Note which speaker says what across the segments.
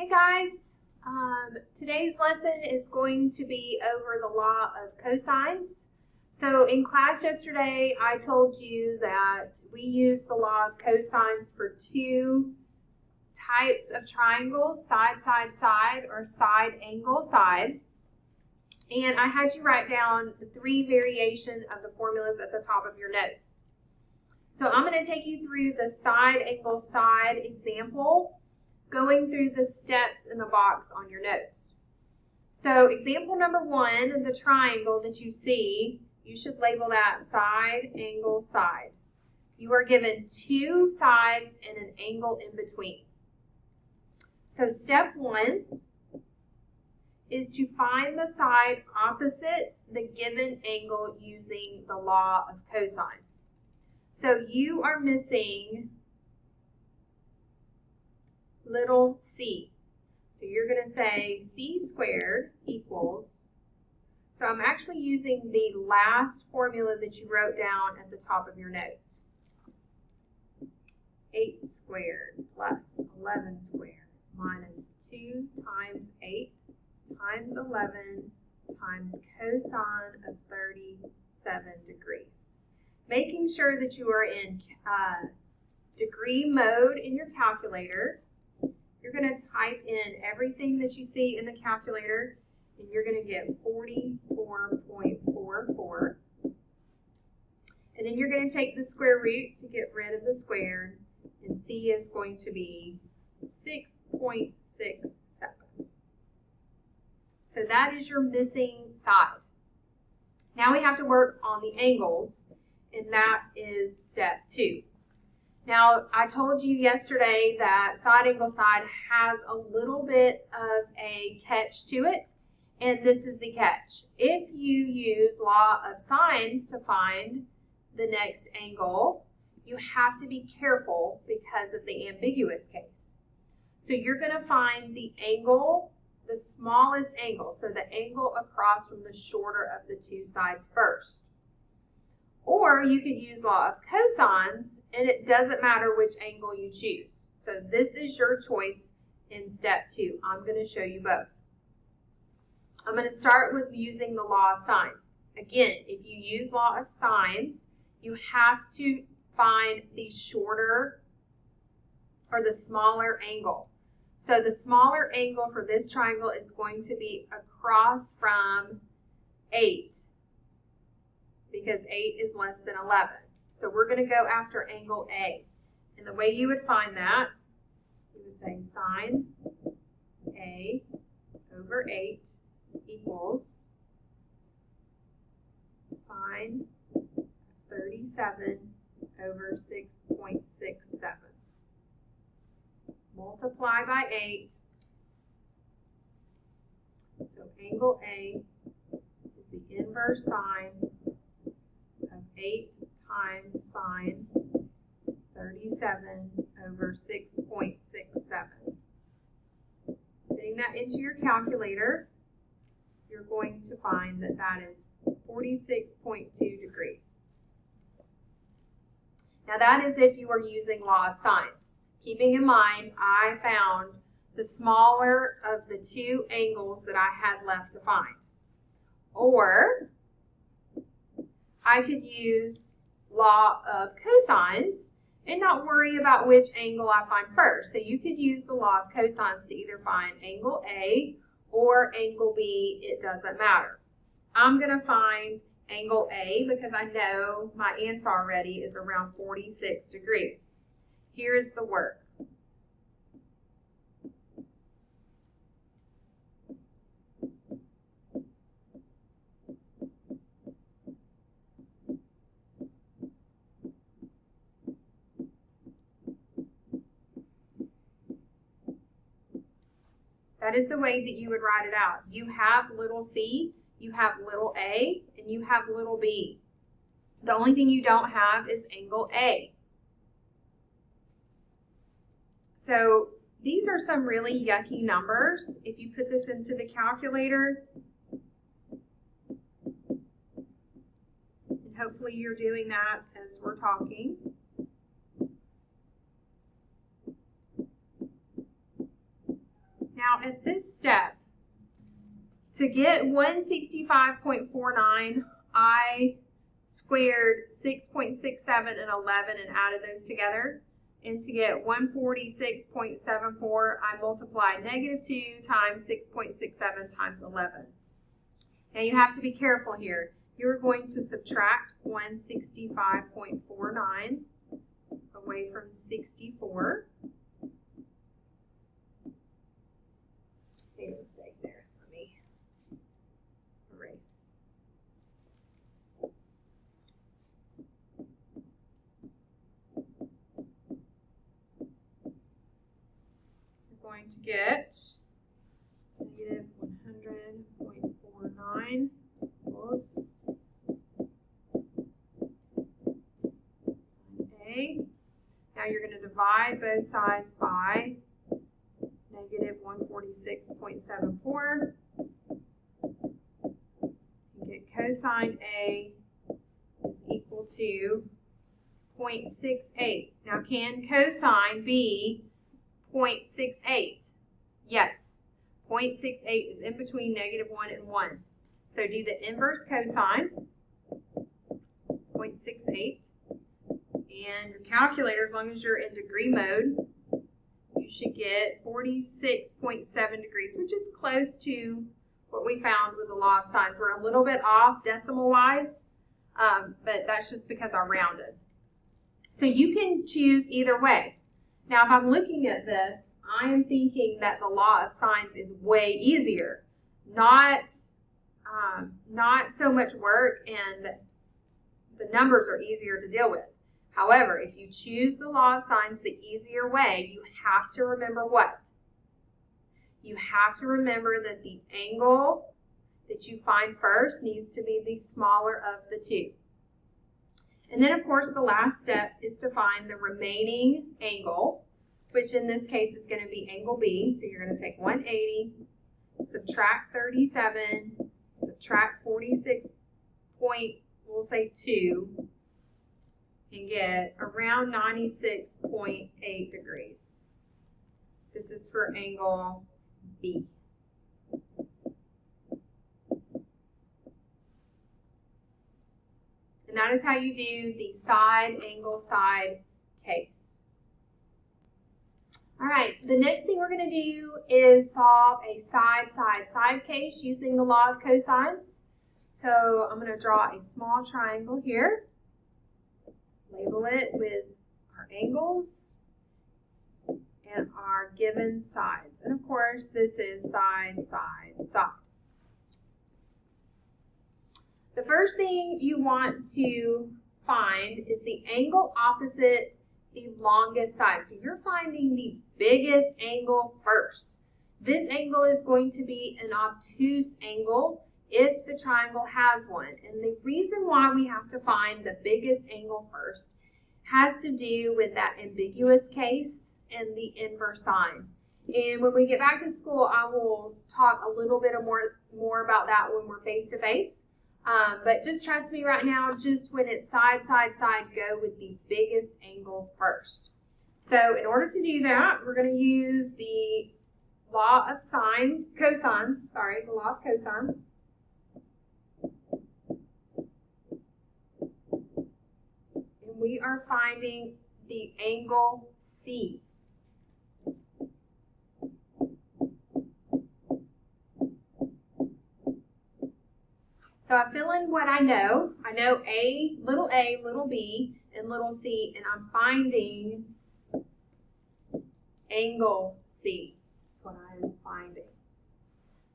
Speaker 1: Hey guys, today's lesson is going to be over the law of cosines. So in class yesterday, I told you that we use the law of cosines for two types of triangles, side, side, side, or side, angle, side. And I had you write down the three variations of the formulas at the top of your notes. So I'm going to take you through the side, angle, side example, going through the steps in the box on your notes. So example number one, the triangle that you see, you should label that side, angle, side. You are given two sides and an angle in between. So step one is to find the side opposite the given angle using the law of cosines. So you are missing little c. So you're going to say c squared equals, so I'm actually using the last formula that you wrote down at the top of your notes. 8 squared plus 11 squared minus 2 times 8 times 11 times cosine of 37 degrees. Making sure that you are in degree mode in your calculator. You're going to type in everything that you see in the calculator, and you're going to get 44.44. And then you're going to take the square root to get rid of the squared, and C is going to be 6.67. So that is your missing side. Now we have to work on the angles, and that is step two. Now, I told you yesterday that side angle side has a little bit of a catch to it, and this is the catch. If you use law of sines to find the next angle, you have to be careful because of the ambiguous case. So you're going to find the angle, the smallest angle, so the angle across from the shorter of the two sides first. Or you could use law of cosines, and it doesn't matter which angle you choose. So this is your choice in step two. I'm going to show you both. I'm going to start with using the law of sines. Again, if you use law of sines, you have to find the shorter or the smaller angle. So the smaller angle for this triangle is going to be across from 8, because 8 is less than 11. So we're going to go after angle A. And the way you would find that, you would say sine A over 8 equals sine 37 over 6.67. Multiply by 8. So angle A is the inverse sine of 8 times sine 37 over 6.67. Putting that into your calculator, you're going to find that that is 46.2 degrees. Now that is if you are using law of sines. Keeping in mind, I found the smaller of the two angles that I had left to find. Or I could use law of cosines and not worry about which angle I find first. So you could use the law of cosines to either find angle A or angle B. It doesn't matter. I'm going to find angle A because I know my answer already is around 46 degrees. Here is the work. That is the way that you would write it out. You have little c, you have little a, and you have little b. The only thing you don't have is angle A. So these are some really yucky numbers. If you put this into the calculator, and hopefully you're doing that as we're talking. at this step, to get 165.49, I squared 6.67 and 11 and added those together. And to get 146.74, I multiplied -2 times 6.67 times 11. Now you have to be careful here. You're going to subtract 165.49 away from 64. Made a mistake there. Let me erase. You're going to get -100.49 equals A. Now you're going to divide both sides by -146.74. You get cosine A is equal to 0.68. Now can cosine be 0.68? Yes. 0.68 is in between -1 and 1. So do the inverse cosine, 0.68. And your calculator, as long as you're in degree mode, you should get 46.7 degrees, which is close to what we found with the law of sines. We're a little bit off decimal-wise, but that's just because I rounded. So you can choose either way. Now, if I'm looking at this, I am thinking that the law of sines is way easier, not so much work, and the numbers are easier to deal with. However, if you choose the law of sines the easier way, you have to remember what? You have to remember that the angle that you find first needs to be the smaller of the two. And then, of course, the last step is to find the remaining angle, which in this case is going to be angle B. So you're going to take 180, subtract 37, subtract 46.2, and get around 96.8 degrees. This is for angle B. And that is how you do the side angle side case. All right, the next thing we're going to do is solve a side case using the law of cosines. So I'm going to draw a small triangle here. Label it with our angles and our given sides. And of course, this is side, side, side. The first thing you want to find is the angle opposite the longest side. So you're finding the biggest angle first. This angle is going to be an obtuse angle if the triangle has one. And the reason why we have to find the biggest angle first has to do with that ambiguous case and the inverse sine. And when we get back to school, I will talk a little bit more about that when we're face to face. But just trust me right now, just when it's side, side, side, go with the biggest angle first. So in order to do that, we're going to use the law of cosines, the law of cosines. And we are finding the angle C. So I fill in what I know. I know A, little b, and little c, and I'm finding angle C. That's what I am finding.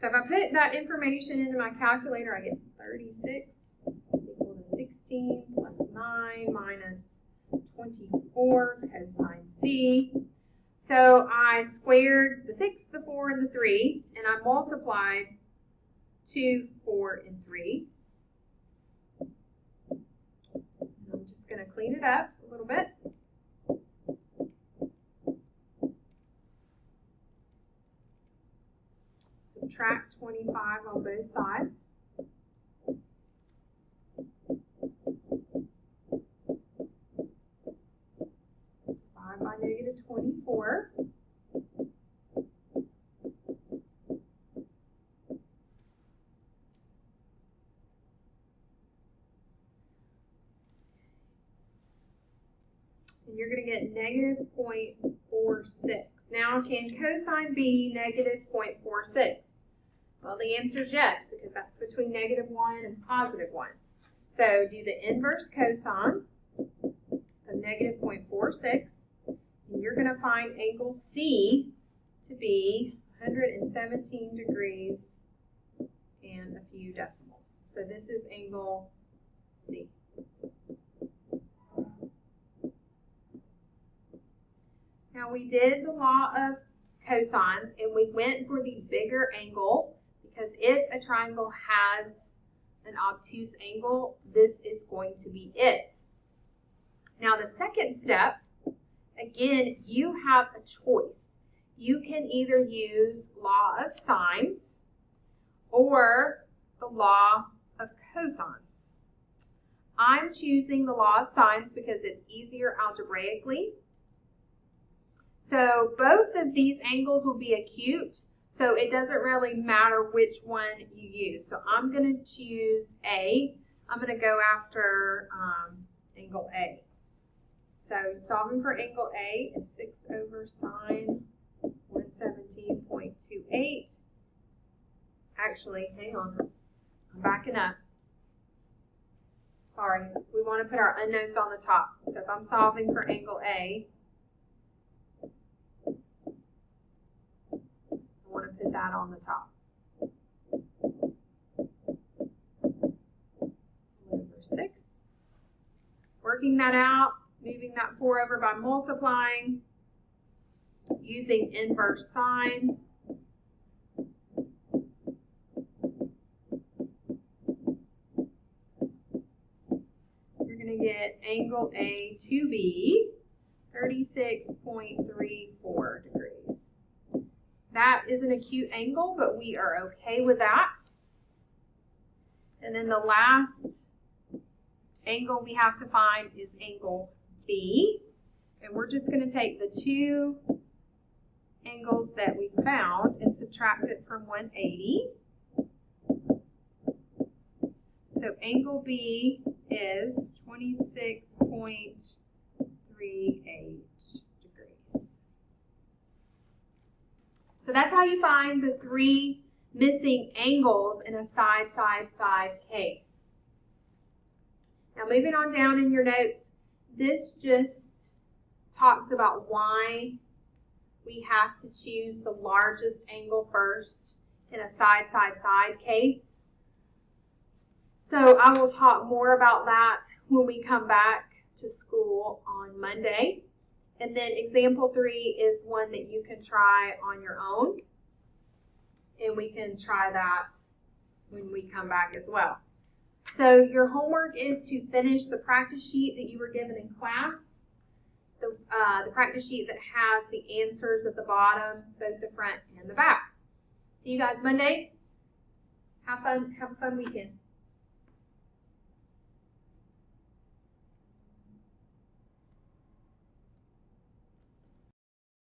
Speaker 1: So if I put that information into my calculator, I get 36 equal to 16 plus 9 minus 24 cosine C. So I squared the 6, the 4, and the 3, and I multiplied 2, 4, and 3. And I'm just going to clean it up a little bit. Subtract 25 on both sides. Divide by -24. negative 0.46. Now, can cosine be negative 0.46? Well, the answer is yes, because that's between negative 1 and positive 1. So do the inverse cosine of negative 0.46, and you're going to find angle C to be 117 degrees and a few decimals. So this is angle C. Now we did the law of cosines, and we went for the bigger angle, because if a triangle has an obtuse angle, this is going to be it. Now the second step, again, you have a choice. You can either use law of sines or the law of cosines. I'm choosing the law of sines because it's easier algebraically. So both of these angles will be acute, so it doesn't really matter which one you use. So I'm going to choose A. I'm going to go after angle A. So solving for angle A is 6 over sine 117.28. Actually, hang on. I'm backing up. Sorry, we want to put our unknowns on the top. So if I'm solving for angle A, I want to put that on the top. Over 6. Working that out, moving that 4 over by multiplying, using inverse sine. You're going to get angle A to be 36.34 degrees. That is an acute angle, but we are okay with that. And then the last angle we have to find is angle B. And we're just going to take the two angles that we found and subtract it from 180. So angle B is 26.38 degrees. So that's how you find the three missing angles in a side-side-side case. Now moving on down in your notes, this just talks about why we have to choose the largest angle first in a side-side-side case. So I will talk more about that when we come back to school on Monday. And then example 3 is one that you can try on your own. And we can try that when we come back as well. So your homework is to finish the practice sheet that you were given in class. The practice sheet that has the answers at the bottom, both the front and the back. See you guys Monday. Have a fun weekend.